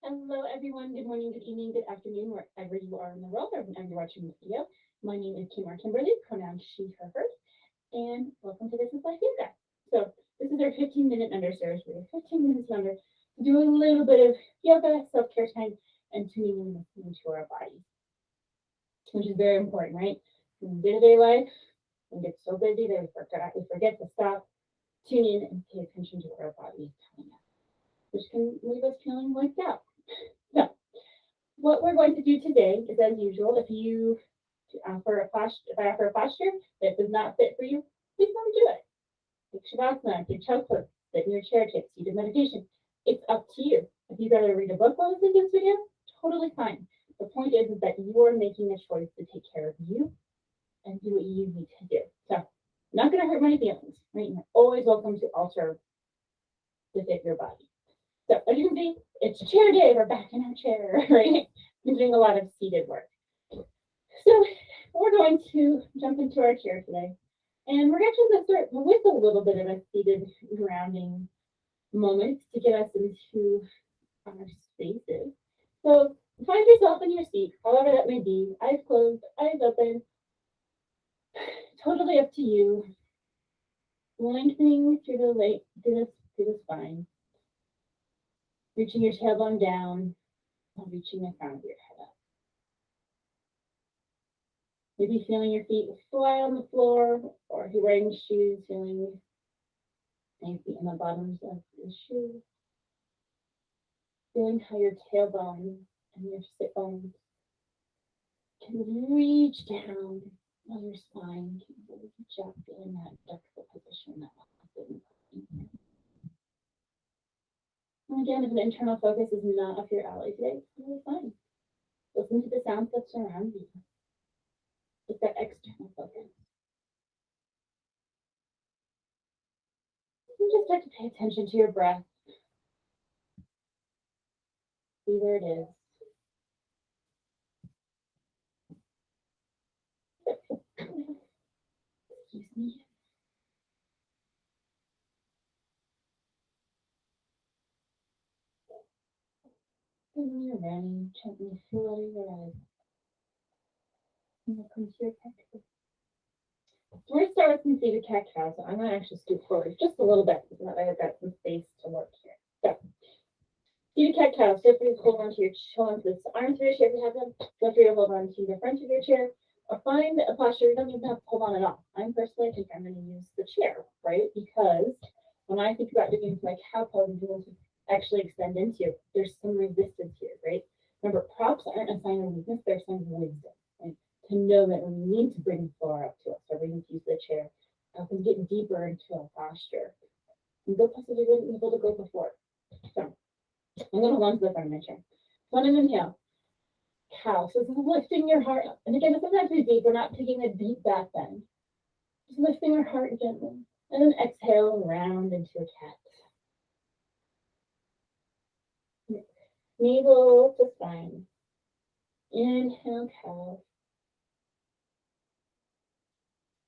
Hello, everyone. Good morning, good evening, good afternoon, wherever you are in the world or whenever you're watching this video. My name is Kimberly, pronouns she, her, hers, and welcome to This is Life Yoga. So this is our 15-minute under series. We have 15 minutes under to do a little bit of yoga, self-care time, and tuning in and listening to our bodies, which is very important, right? In day-to-day life, we get so busy that we forget to stop, tune in, and pay attention to what our body is telling us, which can leave us feeling wiped out. So what we're going to do today is, as usual, if I offer a posture that does not fit for you, please don't do it. Take Shavasana, take child's pose, sit in your chair, take seated meditation. It's up to you. If you'd rather read a book while listening to this video, totally fine. The point is that you are making a choice to take care of you and do what you need to do. So, not going to hurt my feelings, right? You're always welcome to alter to fit your body. So, as you can see, it's chair day. We're back in our chair, right? We're doing a lot of seated work. So, we're going to jump into our chair today. And we're actually going to start with a little bit of a seated grounding moment to get us into our spaces. So, find yourself in your seat, however that may be, eyes closed, eyes open. Totally up to you. Lengthening through the spine. Reaching your tailbone down, while reaching the crown of your head up. Maybe feeling your feet fly on the floor, or if you're wearing shoes, feeling your feet on the bottoms of the shoes. Feeling how your tailbone and your sit bones can reach down while your spine can really reach up, feeling that flexible position that and again, if an internal focus is not up your alley today, it's really fine. Listen to the sounds that surround you. It's that external focus. You just start to pay attention to your breath. See where it is. Excuse me. And when you're ready, gently flow your eyes. And welcome to your cat cow. We're going to start with some seated cat cow, so I'm going to actually scoot forward just a little bit so that I've got some space to work here. So, seated cat cow, feel free to hold on to the arms of your chair if you have them. Feel free to hold on to the front of your chair, or find a posture you don't even have to hold on at all. I personally think I'm going to use the chair, right? Because when I think about doing my cow pose and doing to actually extend into, there's some resistance here, right? Remember, props aren't a sign of weakness, they're a sign of wisdom, right? To know that when we need to bring the floor up to us, or we need to use the chair, we can get deeper into our posture and go places we wouldn't be able to go before. So, I'm going to lunge the front of my chair. One inhale. Cow. So this is lifting your heart up. And again, sometimes we deep. We're not taking a deep back bend. Just lifting our heart gently. And then exhale, round into a cat. Navel to spine. Inhale, cow.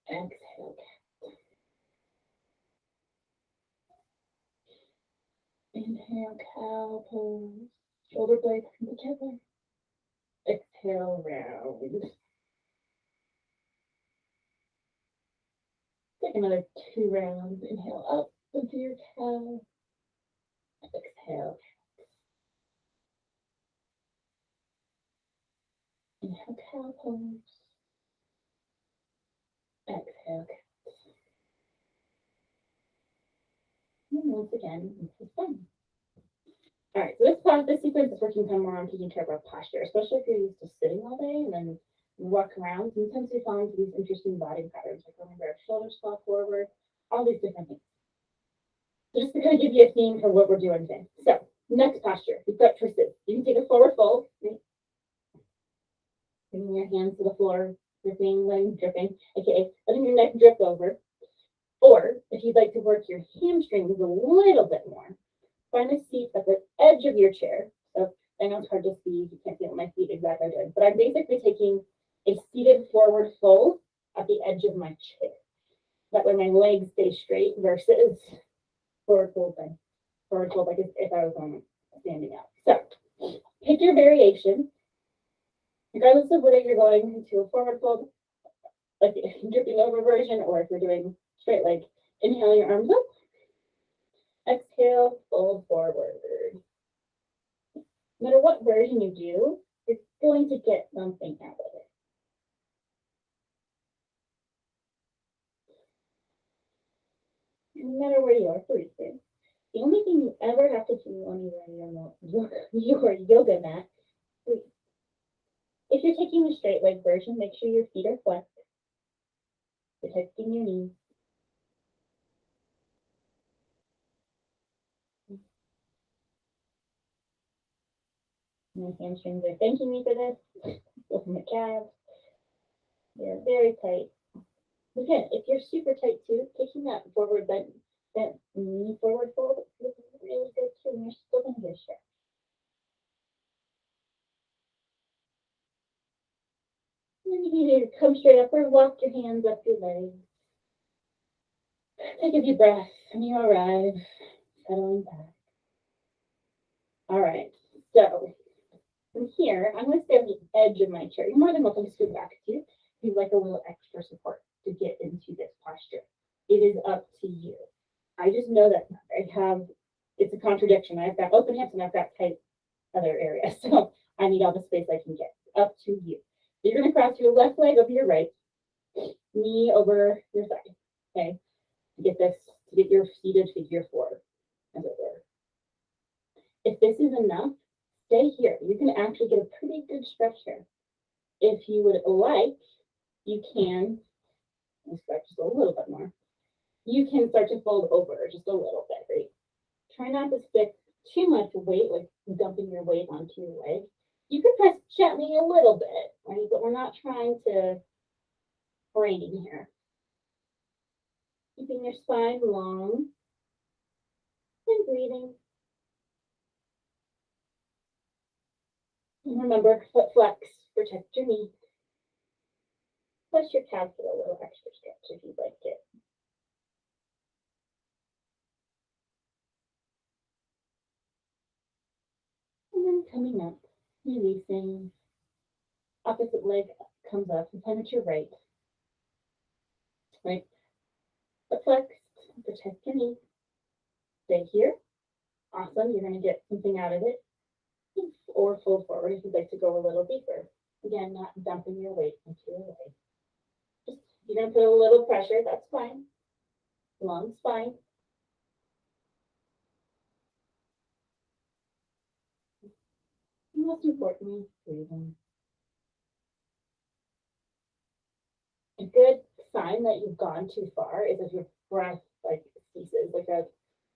Exhale, cat. Inhale, cow pose. Shoulder blades come together. Exhale, round. Take another 2 rounds. Inhale up into your cow. Exhale. Inhale, cow pose. Exhale, cat. And once again, this is fun. All right, so this sequence is working kind of more on taking care of our posture, especially if you're used to sitting all day and then walk around. Sometimes we fall into these interesting body patterns, like remember our shoulders fall forward, all these different things. So just to kind of give you a theme for what we're doing today. So next posture, we've got twisted. You can take a forward fold, right? Bringing your hands to the floor, dripping, aka letting your neck drip over. Or if you'd like to work your hamstrings a little bit more, find a seat at the edge of your chair. So I know it's hard to see, you can't see what my feet exactly are doing, but I'm basically taking a seated forward fold at the edge of my chair. That way my legs stay straight versus forward fold like if I was standing up. So Pick your variation, regardless of whether you're going into a forward fold, like dripping over version, or if you're doing straight leg. Inhale your arms up. Exhale, fold forward. No matter what version you do, you're going to get something out of it. No matter where you are, please. The only thing you ever have to do when you're your yoga mat, if you're taking the straight leg version, make sure your feet are flexed, protecting your knees. My hamstrings are thanking me for this. Open the calves. They're very tight. Again, if you're super tight too, taking that forward bent knee forward fold is really good too, and you're still going to get a stretch. And then you can either come straight up or walk your hands up your legs. Take a deep breath and you arrive, settling back. All right, so from here, I'm going to stay on the edge of my chair. You're more than welcome to scoot back too, if you'd like a little extra support to get into this posture. It is up to you. I just know that it's a contradiction. I've got open hips and I've got tight other areas. So I need all the space I can get. Up to you. So you're going to cross your left leg over your right, knee over your side. Okay. To get your seated figure four, as it were. If this is enough, stay here. You can actually get a pretty good stretch here. If you would like, you can stretch just a little bit more. You can start to fold over just a little bit, right? Try not to stick too much weight, like dumping your weight onto your leg. You can press gently a little bit, right? But we're not trying to brain here. Keeping your spine long and breathing. And remember, foot flex, protect your knee. Plus your calves get a little extra stretch if you'd like it. And then coming up, releasing. Opposite leg comes up, and time at your right. Right. Foot flex, protect your knee. Stay here. Awesome. You're going to get something out of it. Or fold forward if you'd like to go a little deeper. Again, not dumping your weight into your leg. Just, you're going to put a little pressure. That's fine. Long spine. And most importantly, breathing. A good sign that you've gone too far is if your breath ceases.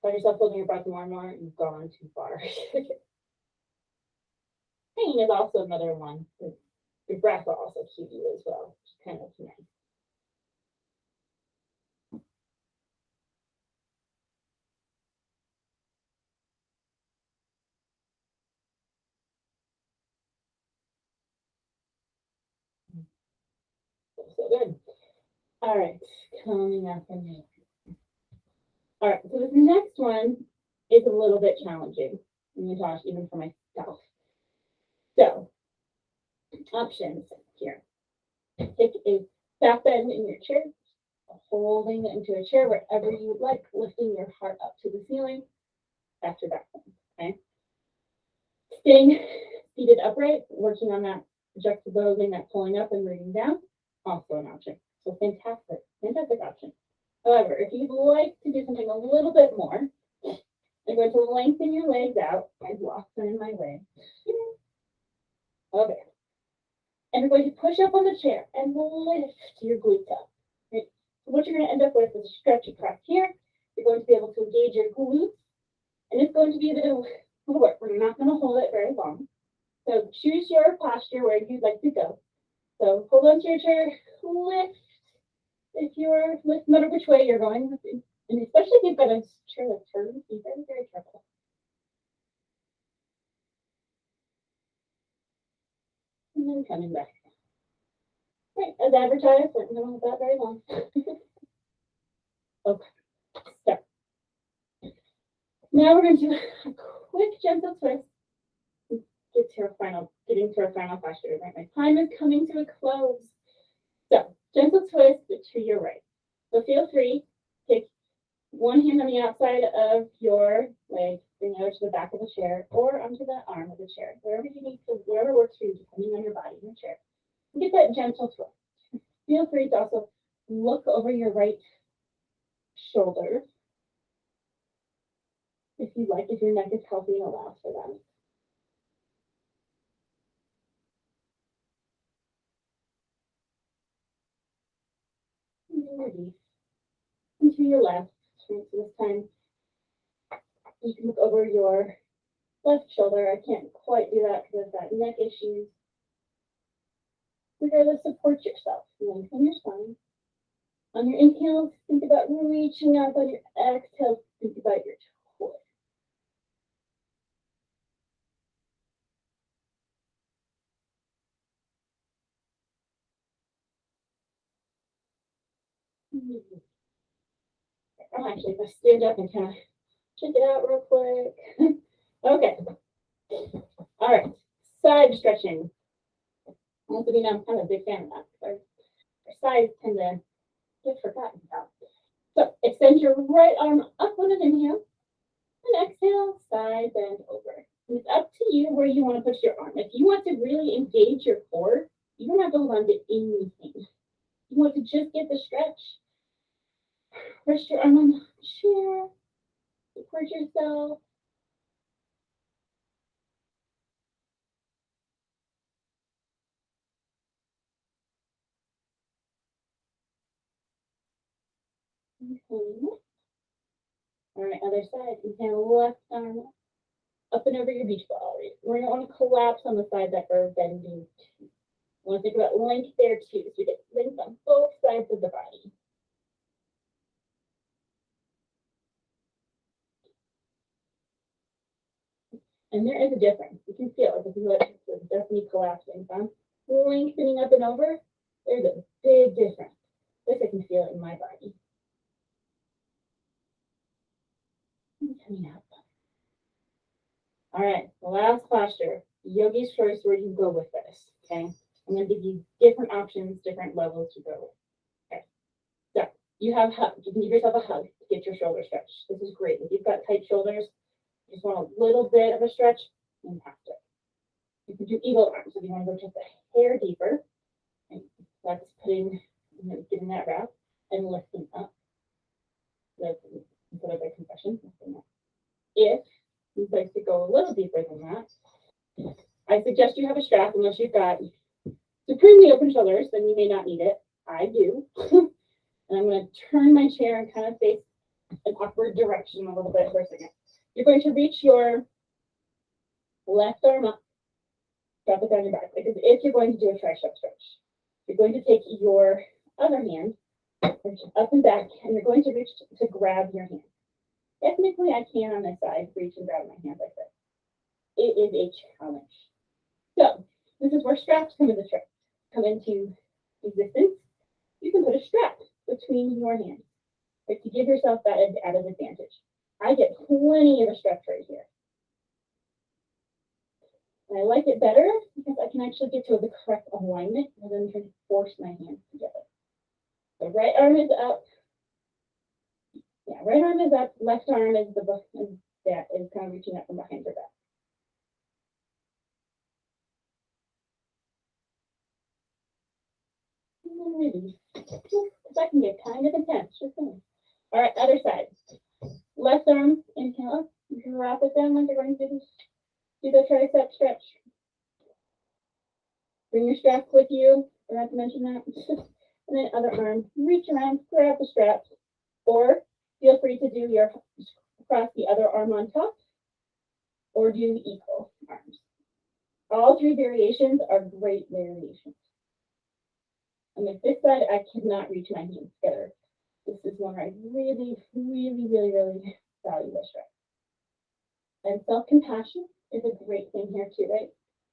Find yourself holding your breath more and more, you've gone too far. Pain is also another one. Your breath will also cue you as well. It's kind of nice. So good. All right, coming up in here. All right, so this next one is a little bit challenging. Oh my gosh, even for myself. So, options here. Take a back bend in your chair, holding into a chair wherever you would like, lifting your heart up to the ceiling. That's your back bend, okay? Staying seated upright, working on that juxtaposing, that pulling up and moving down, also an option. So fantastic option. However, if you'd like to do something a little bit more, I'm going to lengthen your legs out. My blocks are in my way. Okay. And we're going to push up on the chair and lift your glutes up. Right? So what you're going to end up with is a stretch across here. You're going to be able to engage your glutes, and it's going to be a bit of work. We're not going to hold it very long. So choose your posture where you'd like to go. So hold on to your chair, lift. If you're lift, no matter which way you're going, and especially if you've got a chair that turns, be very, very careful. And then coming back. Right, as advertised, we're not going to that very long. Okay, so now we're going to do a quick gentle twist. getting to our final posture, right? My time is coming to a close. So, gentle twist to your right. So feel free, take one hand on the outside of your leg, bring it over to the back of the chair or onto the arm of the chair, wherever you need to, wherever works for you, depending on your body in the chair. And get that gentle twist. Feel free to also look over your right shoulder if you like, if your neck is healthy and allows for that. Release into your left. So this time you can look over your left shoulder. I can't quite do that because I've got neck issues. Regardless, support yourself. Lengthen your spine. On your inhale, think about reaching up. On your exhale, think about your toes. I'm actually going to stand up and kind of check it out real quick. Okay. All right. Side stretching. Most of you know I'm kind of a big fan of that. Our sides tend to get forgotten about. So extend your right arm up on an inhale and exhale, side bend over. And it's up to you where you want to put your arm. If you want to really engage your core, you don't have to hold on to anything. You want to just get the stretch. Rest your arm on the chair. Support yourself. All right, other side. Inhale, left arm up and over your beach ball. We're going to want to collapse on the side that we're bending to. I want to think about length there too. So we get length on both sides of the body. And there is a difference. You can feel it. This is what it's definitely collapsing. If I'm lengthening up and over, there's a big difference. This I can feel it in my body. Coming up. All right, the last posture. Yogi's choice, where you go with this. Okay. I'm going to give you different options, different levels to go with. Okay. So you can give yourself a hug to get your shoulder stretched. This is great. If you've got tight shoulders, you just want a little bit of a stretch, fantastic. You can do eagle arms if you want to go just a hair deeper. And that's getting that wrap and lifting up. Instead of a compression, lifting up. If you'd like to go a little deeper than that, I suggest you have a strap unless you've got supremely open shoulders, then you may not need it. I do. And I'm going to turn my chair and kind of face an upward direction a little bit for a second. You're going to reach your left arm up, drop it down your back. Because if you're going to do a tricep stretch, you're going to take your other hand up and back, and you're going to reach to grab your hand. Technically, I can on this side reach and grab my hand like this. It is a challenge. So this is where straps come into existence. You can put a strap between your hands to give yourself that added advantage. I get plenty of a stretch right here. And I like it better because I can actually get to the correct alignment rather than trying to force my hands together. The right arm is up. Yeah, right arm is up. Left arm is kind of reaching up from behind your back. And then release. That can get kind of intense. Just All right, other side. Left arm, inhale, drop it down like you're going to do the tricep stretch. Bring your strap with you. I forgot to mention that. And then other arm, reach around, grab the strap, or feel free to do your cross the other arm on top, or do equal arms. All three variations are great variations. And with this side, I cannot reach my hands together. This is one I really, really, really, really value the strap. And self-compassion is a great thing here too, right?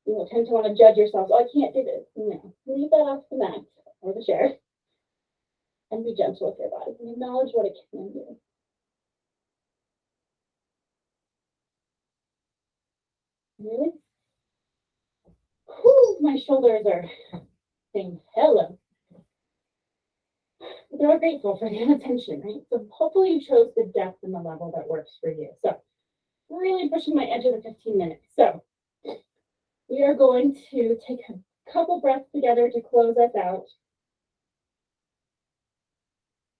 You don't tend to want to judge yourself. Oh, I can't do this. No, leave that off the mat or the chair and be gentle with your body and acknowledge what it can do. Really? my shoulders are saying hello. But they're all grateful for the attention, right? So hopefully you chose the depth and the level that works for you. So really pushing my edge of the 15 minutes. So we are going to take a couple breaths together to close us out.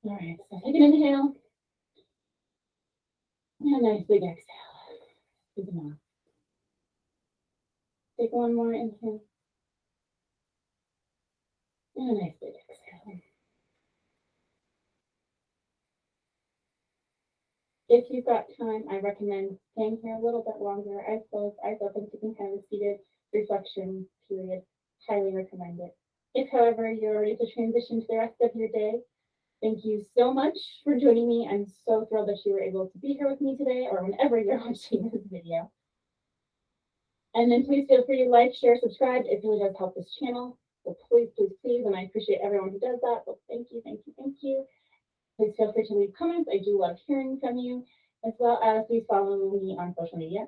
All right, so take an inhale. And a nice big exhale. Keep it on. Take one more inhale. And a nice big exhale. If you've got time, I recommend staying here a little bit longer. Eyes closed, eyes open, taking kind of a seated reflection period. Highly recommend it. If, however, you're ready to transition to the rest of your day, thank you so much for joining me. I'm so thrilled that you were able to be here with me today or whenever you're watching this video. And then please feel free to like, share, subscribe. It really does help this channel. So please, please, please, and I appreciate everyone who does that. So thank you, thank you, thank you. Please feel free to leave comments. I do love hearing from you, as well as please follow me on social media.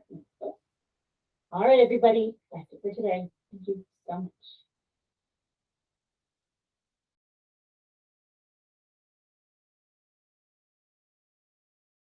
All right, everybody, that's it for today. Thank you so much.